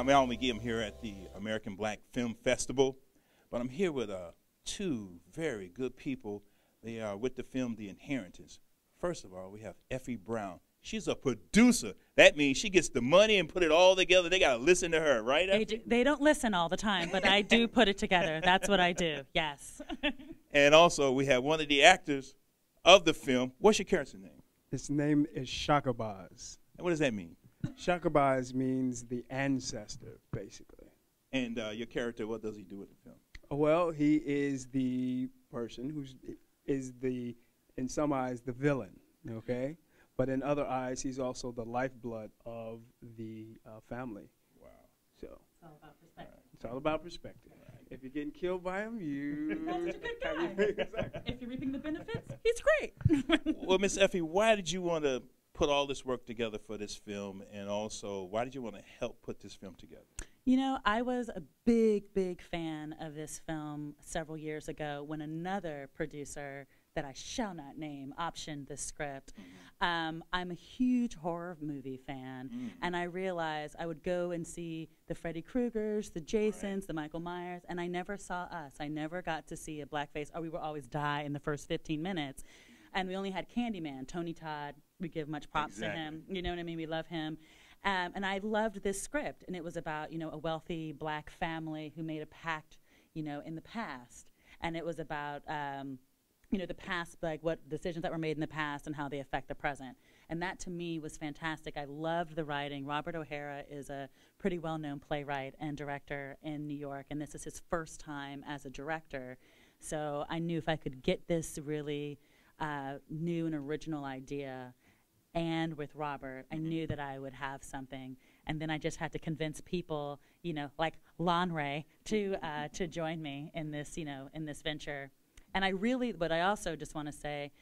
I'm Alvin McGee. I'm here at the American Black Film Festival, but I'm here with two very good people. They are with the film The Ineritance. First of all, we have Effie Brown. She's a producer. That means she gets the money and put it all together. They got to listen to her, right? They don't listen all the time, but I do put it together. That's what I do, yes. And also, we have one of the actors of the film. What's your character's name? His name is Shakabaz. And what does that mean? Shakabaz means the ancestor, basically. And your character, what does he do with the film? Well, he is the person who is in some eyes, the villain, okay? But in other eyes, he's also the lifeblood of the family. Wow. So It's all about perspective. it's all about perspective. Right. If you're getting killed by him, That's such a good guy. Exactly. If you're reaping the benefits, he's great. Well, Miss Effie, why did you want to put all this work together for this film, and also why did you want to help put this film together? You know, I was a big fan of this film several years ago when another producer that I shall not name optioned the script. I'm a huge horror movie fan, and I realized I would go and see the Freddy Kruegers, the Jasons, the Michael Myers, and I never saw us. I never got to see a blackface, or we would always die in the first 15 minutes. And we only had Candyman, Tony Todd. We give much props to him. You know what I mean? We love him. And I loved this script, and it was about, you know, a wealthy black family who made a pact, you know, in the past. And it was about, you know, the past, like what decisions that were made in the past and how they affect the present. And that, to me, was fantastic. I loved the writing. Robert O'Hara is a pretty well-known playwright and director in New York, and this is his first time as a director. So I knew if I could get this really new and original idea, and with Robert, I knew that I would have something. And then I just had to convince people, you know, like Lon Ray, to join me in this, you know, in this venture. And but I also just want to say,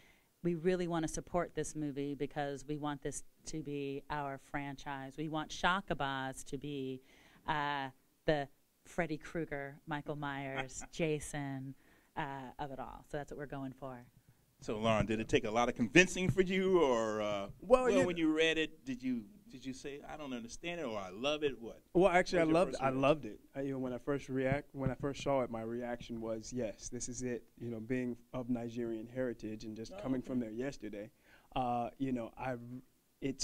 we really want to support this movie because we want this to be our franchise. We want Shakabaz to be the Freddy Krueger, Michael Myers, Jason of it all. So that's what we're going for. So, Lauren, did it take a lot of convincing for you, or when you read it, did you say I don't understand it, or I love it? What? Well, actually, I loved it. You know, when I first saw it, my reaction was, yes, this is it. You know, being of Nigerian heritage and just coming from there yesterday, you know, it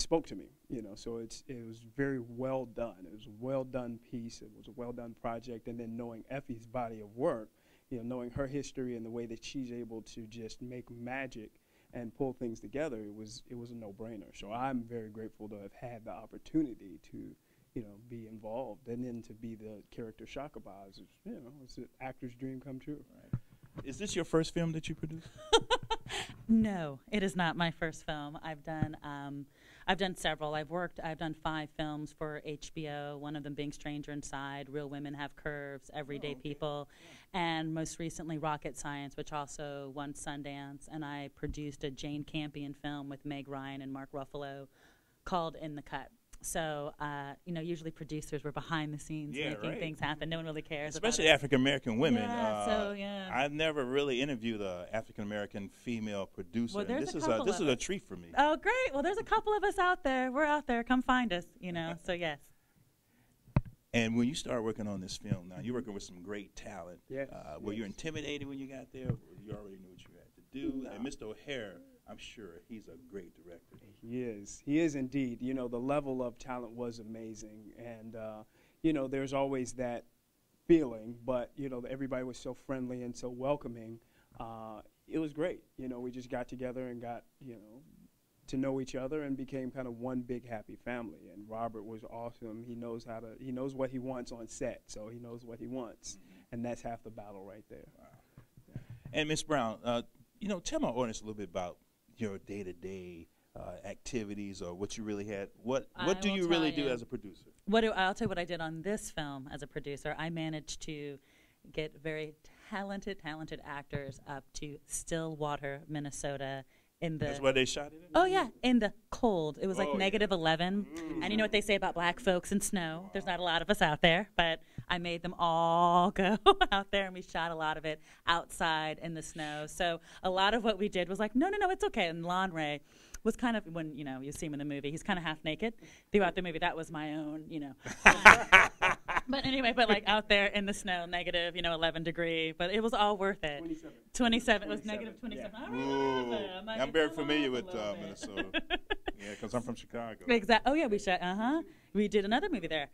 spoke to me. You know, so it was very well done. It was a well done piece. It was a well done project, and then knowing Effie's body of work. You know, knowing her history and the way that she's able to just make magic and pull things together, it was a no-brainer. So I'm very grateful to have had the opportunity to, you know, be involved, and then to be the character Shakabaz. You know, it's an actor's dream come true. Right. Is this your first film that you produced? No, it is not my first film. I've done several. I've done 5 films for HBO, one of them being Stranger Inside, Real Women Have Curves, Everyday People, and most recently Rocket Science, which also won Sundance. And I produced a Jane Campion film with Meg Ryan and Mark Ruffalo called In the Cut. So, you know, usually producers were behind the scenes making things happen. No one really cares Especially about it. African-American women. Yeah, I've never really interviewed an African-American female producer. Well, This is a treat for me. Oh, great. Well, there's a couple of us out there. We're out there. Come find us, you know. So, yes. And when you start working on this film, now you're working with some great talent. Yes. Were you intimidated when you got there? Or you already knew what you had to do? No. And Mr. O'Hara, I'm sure he's a great director. He is indeed. You know, the level of talent was amazing, and you know, there's always that feeling, but you know, everybody was so friendly and so welcoming. It was great. You know, we just got together and got, you know, to know each other and became kind of one big happy family. And Robert was awesome. He knows what he wants on set, so he knows what he wants, and that's half the battle right there. Wow. Yeah. And Ms. Brown, you know, tell my audience a little bit about your day-to-day activities, or what you really had. What do you really do as a producer? I'll tell you what I did on this film as a producer. I managed to get very talented actors up to Stillwater, Minnesota. That's where they shot it? Oh, yeah, in the cold. It was like -11. And you know what they say about black folks and snow? Wow. There's not a lot of us out there, but I made them all go out there, and we shot a lot of it outside in the snow. So a lot of what we did was like, no, it's okay. And Lon Ray was kind of, when, you know, you see him in the movie, he's kind of half naked throughout the movie. That was my own, you know. But anyway, but like out there in the snow, negative, you know, 11 degree, but it was all worth it. 27. It was negative 27. Yeah. I remember. I'm, like, I'm very familiar with Minnesota. Yeah, because I'm from Chicago. Exactly. Oh yeah, we did another movie there.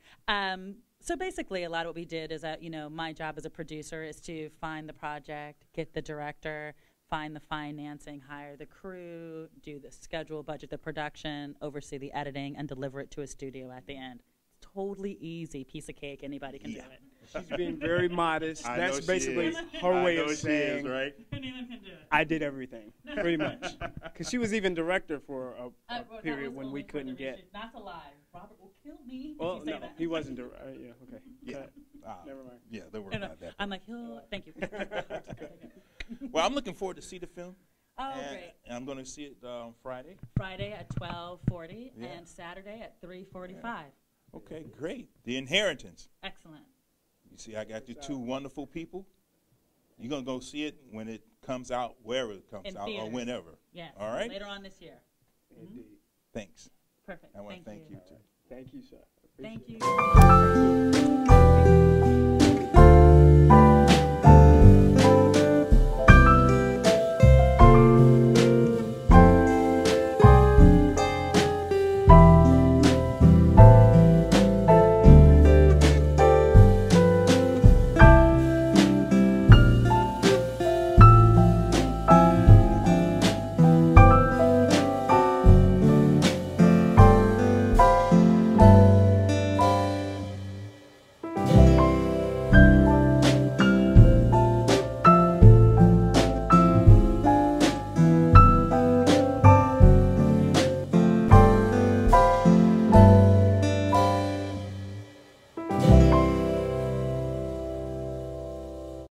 So basically, a lot of what we did is that, you know, my job as a producer is to find the project, get the director, find the financing, hire the crew, do the schedule, budget the production, oversee the editing, and deliver it to a studio at the end. It's totally easy, piece of cake. Anybody can do it. She's being very modest. I That's know basically she is. her way I know of she saying, is, right? Anyone can do it. I did everything, pretty much. Because she was even director for a Well, period when we couldn't get. Not to lie, Robert will kill me. Well, if you say no, that. he wasn't director. Yeah, okay. Yeah. Never mind. Yeah, don't worry No, no. about that. I'm like, oh, thank you. Well, I'm looking forward to see the film. Oh, and great. I'm going to see it Friday. Friday at 12:40 Yeah. and Saturday at 3:45. Okay, great. The Inheritance. Excellent. You see, I got you two wonderful people. You're going to go see it when it comes out, wherever it comes In out, theaters. or whenever. Yes. All right? Later on this year. Indeed. Thanks. Perfect. I want to thank you, too. Thank you, sir. Thank Appreciate it. you.